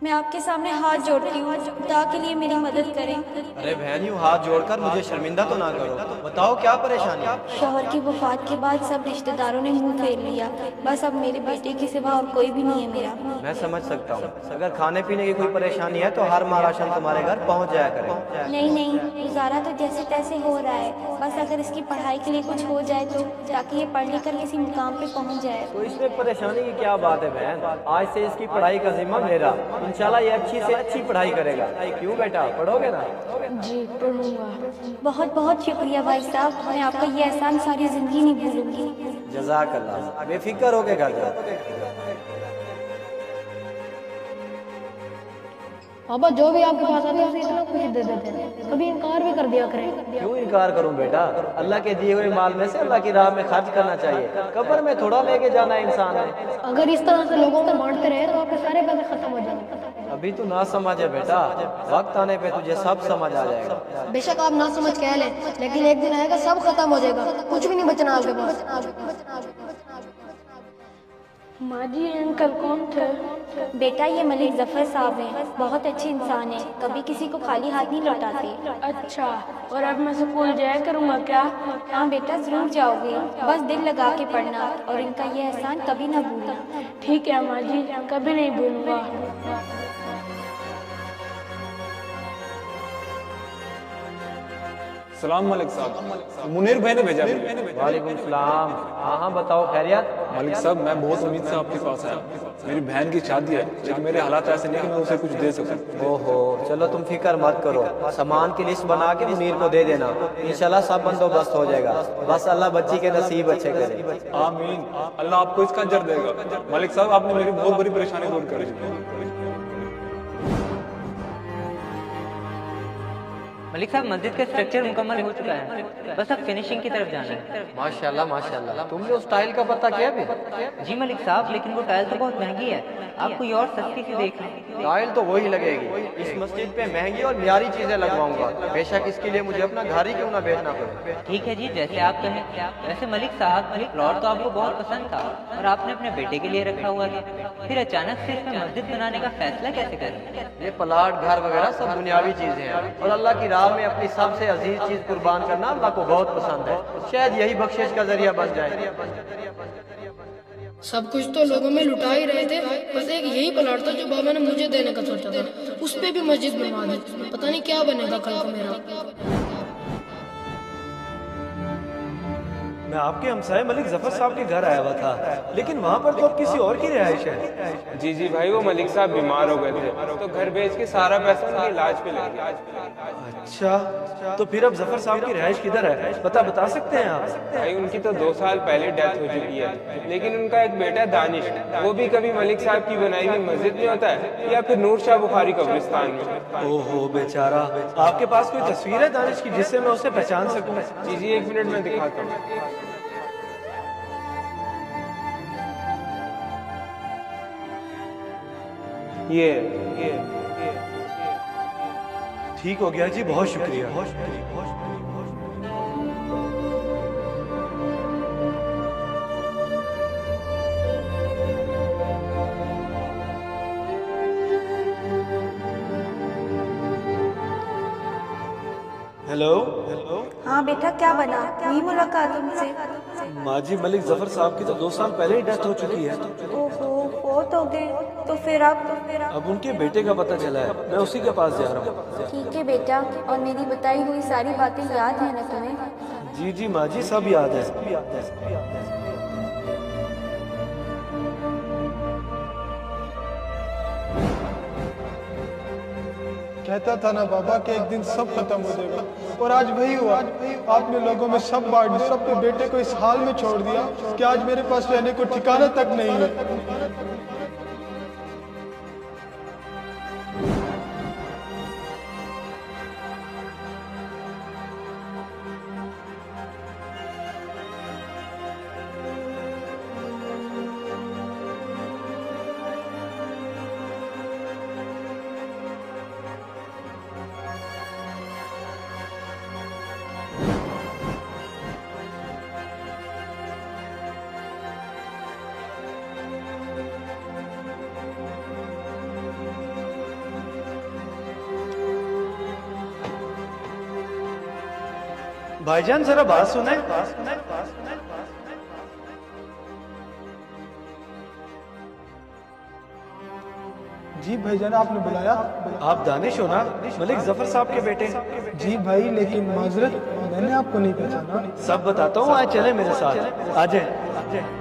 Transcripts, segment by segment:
मैं आपके सामने हाथ जोड़ती हूँ, खुदा के लिए मेरी मदद करें। अरे बहन, यूं हाथ जोड़कर मुझे शर्मिंदा तो ना करो। बताओ क्या परेशानी है। शौहर की वफात के बाद सब रिश्तेदारों ने मुंह फेर लिया। बस अब मेरे बेटे के सिवा और कोई भी नहीं है मेरा। मैं समझ सकता हूँ। अगर खाने पीने की कोई परेशानी है तो हर माह राशन तुम्हारे घर पहुँच जाया करे। नहीं नहीं, गुजारा तो जैसे तैसे हो रहा है। बस अगर इसकी पढ़ाई के लिए कुछ हो जाए तो, ताकि ये पढ़ लिख कर किसी मुकाम पे पहुंच जाए। तो इसमें परेशानी की क्या बात है बहन। आज से इसकी पढ़ाई का जिम्मा मेरा। इंशाल्लाह ये अच्छी से अच्छी पढ़ाई करेगा। क्यों बेटा, पढ़ोगे ना? जी पढ़ूंगा। बहुत बहुत शुक्रिया भाई साहब, मैं आपका ये एहसान सारी जिंदगी नहीं भूलूंगी। जज़ाकल्लाह। बेफिक्र होके घर जाओ। पापा जो भी आपके पास आता है उसे इतना कुछ दे देते हैं, कभी इनकार भी कर दिया करें। क्यों इनकार करूं बेटा। अल्लाह के दिए हुए माल में से अल्लाह की राह में खर्च करना चाहिए। कब्र में थोड़ा लेके जाना है इंसान ने। अगर इस तरह से लोगों को बांटते रहे तो आपके सारे पैसे खत्म हो जाएंगे। अभी तो ना समझ है बेटा, वक्त आने पे तुझे सब समझ आ जाएगा। बेशक आप ना समझ कह लें, लेकिन एक दिन आएगा सब खत्म हो जाएगा, कुछ भी नहीं बचना आपके पास। माँ जी, अंकल कौन थे? बेटा ये मलिक जफर साहब हैं, बहुत अच्छे इंसान हैं, कभी किसी को खाली हाथ नहीं लौटाते। अच्छा, और अब मैं स्कूल जाया करूँगा क्या? हाँ बेटा जरूर जाओगे, बस दिल लगा के पढ़ना और इनका ये एहसान कभी ना भूलना। ठीक है माँ जी, कभी नहीं भूलूंगा। सलाम मलिक साहब, मुनीर भाई ने भेजा मुझे। वालेकुम सलाम। हाँ हाँ बताओ, खैरियत? मलिक साहब, मैं बहुत उम्मीद से आपके पास आया। मेरी बहन की शादी है, लेकिन मेरे हालात ऐसे नहीं कि मैं उसे कुछ दे सकूं। ओहो, चलो तुम फिक्र मत करो। सामान की लिस्ट बना के मुनीर को दे देना, इंशाल्लाह सब बंदोबस्त हो जाएगा। बस अल्लाह बच्ची के नसीब अच्छे करे। आमीन। अल्लाह आपको इसका अजर देगा। मलिक साहब, आपने मेरी बहुत बड़ी परेशानी दूर कर दी। मलिक साहब, मस्जिद का स्ट्रक्चर मुकम्मल हो चुका है, बस अब फिनिशिंग की तरफ जाना है। माशाल्लाह माशाल्लाह। तुमने उस टाइल का पता किया भी? जी मलिक साहब, लेकिन वो टाइल तो बहुत महंगी है, आप कोई और सस्ती सी देख लें। टाइल तो वही लगेगी। इस मस्जिद पे महंगी और म्यारी चीजें लगवाऊंगा, बेशक इसके लिए मुझे अपना घर ही क्यों ना बेचना पड़े। ठीक है जी, जैसे आप कहें। वैसे मलिक साहब, ये प्लॉट तो आपको बहुत पसंद था और आपने अपने बेटे के लिए रखा हुआ था, फिर अचानक से इसमें मस्जिद बनाने का फैसला कैसे करें? ये प्लाट घर वगैरह सब दुनियावी चीजें हैं, और अल्लाह की राह में अपनी सबसे अजीज चीज कुर्बान करना अल्लाह को बहुत पसंद है। शायद यही बख्शिश का जरिया बन जाए। सब कुछ तो लोगों में लुटा ही रहे थे, बस एक यही प्लॉट था जो बाबा ने मुझे देने का सोचा था, उस पे भी मस्जिद बनवा दी। पता नहीं क्या बनेगा कल को मेरा। मैं आपके हमसाए मलिक जफर साहब के घर आया हुआ था, लेकिन वहाँ पर तो अब किसी और की रिहाइश है। जी जी भाई, वो मलिक साहब बीमार हो गए थे तो घर बेच के सारा पैसा उनके इलाज पे लग गया। अच्छा, तो फिर अब जफर साहब की रिहाइश किधर है, बता सकते हैं आप? भाई उनकी तो 2 साल पहले डेथ हो चुकी है, लेकिन उनका एक बेटा दानिश, वो भी कभी मलिक साहब की बनाई हुई मस्जिद में होता है या फिर नूर शाह बुखारी कब्रिस्तान में। ओहो बेचारा, आपके पास कोई तस्वीर है दानिश की जिससे मैं उसे पहचान सकूं? जी जी, 1 मिनट में दिखाता हूँ। ये ठीक हो गया जी, बहुत शुक्रिया। हेलो। हाँ बेटा, क्या बना, हुई मुलाकात उनसे? माँ जी, मलिक जफर साहब की तो 2 साल पहले ही डेथ हो चुकी है। ओहो, बहुत हो गए। तो फिर अब उनके बेटे का पता चला है, मैं उसी के पास जा रहा हूँ। ठीक है बेटा, और मेरी बताई हुई सारी बातें याद है ना तुम्हें? जी जी माँ जी, सब याद है। कहता था ना बाबा कि एक दिन सब खत्म हो जाएगा, और आज वही हुआ। आपने लोगों में सब बांट दिया, अपने बेटे को इस हाल में छोड़ दिया कि आज मेरे पास रहने को ठिकाना तक नहीं है। भाईजान जरा बात सुने। जी भाईजान, आपने बुलाया? आप दानिश हो ना, मलिक जफर साहब के बेटे? जी भाई, लेकिन माजरत, मैंने आपको नहीं पहचाना। सब बताता हूँ, आए चले मेरे साथ, आ जाए।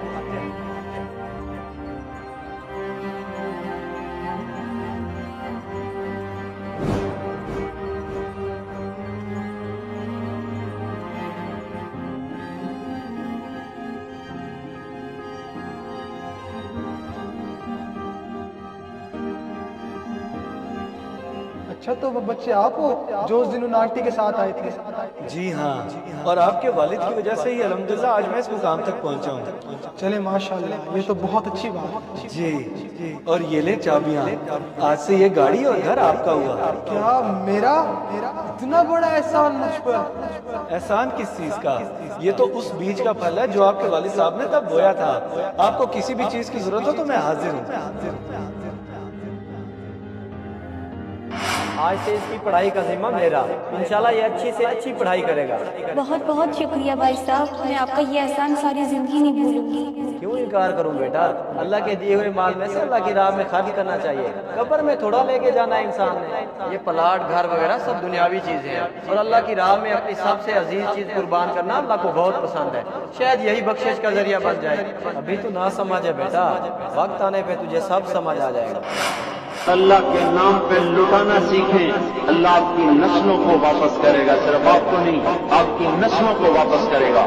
अच्छा, तो वो बच्चे आप हो जो उस दिन उन आंटी के साथ आए थे? जी हाँ, और आपके वालिद की वजह से ही अल्हम्दुलिल्लाह आज मैं इस मुकाम तक पहुंचा हूँ। चले माशाल्लाह, ये तो बहुत अच्छी बात है। जी, और ये ले चाबियाँ, आज से ये गाड़ी और घर आपका हुआ। क्या मेरा इतना बड़ा एहसान मुझ पर? एहसान किस चीज का? ये तो उस बीज का फल है जो आपके वालिद साहब ने तब बोया था। आपको किसी भी चीज की जरूरत हो तो मैं हाजिर हूँ। आज से इसकी पढ़ाई का जिम्मा मेरा। इंशाल्लाह ये अच्छी से अच्छी पढ़ाई करेगा। बहुत बहुत शुक्रिया भाई साहब, मैं आपका ये एहसान सारी जिंदगी नहीं भूलूंगी। क्यों इनकार करूं बेटा? अल्लाह के दिए हुए माल में से अल्लाह की राह में खर्च करना चाहिए। कब्र में थोड़ा लेके जाना है इंसान ने। ये प्लाट, घर वगैरह सब दुनियावी चीजें हैं, और अल्लाह की राह में अपनी सबसे अजीज चीज कुर्बान करना अल्लाह को बहुत पसंद है। शायद यही बख्शिश का जरिया बन जाए। अभी तो ना समझ है बेटा, वक्त आने पे तुझे सब समझ आ जाएगा। अल्लाह के नाम पे लुटाना सीखें, अल्लाह आपकी नस्लों को वापस करेगा। सिर्फ आपको नहीं, आपकी नस्लों को वापस करेगा।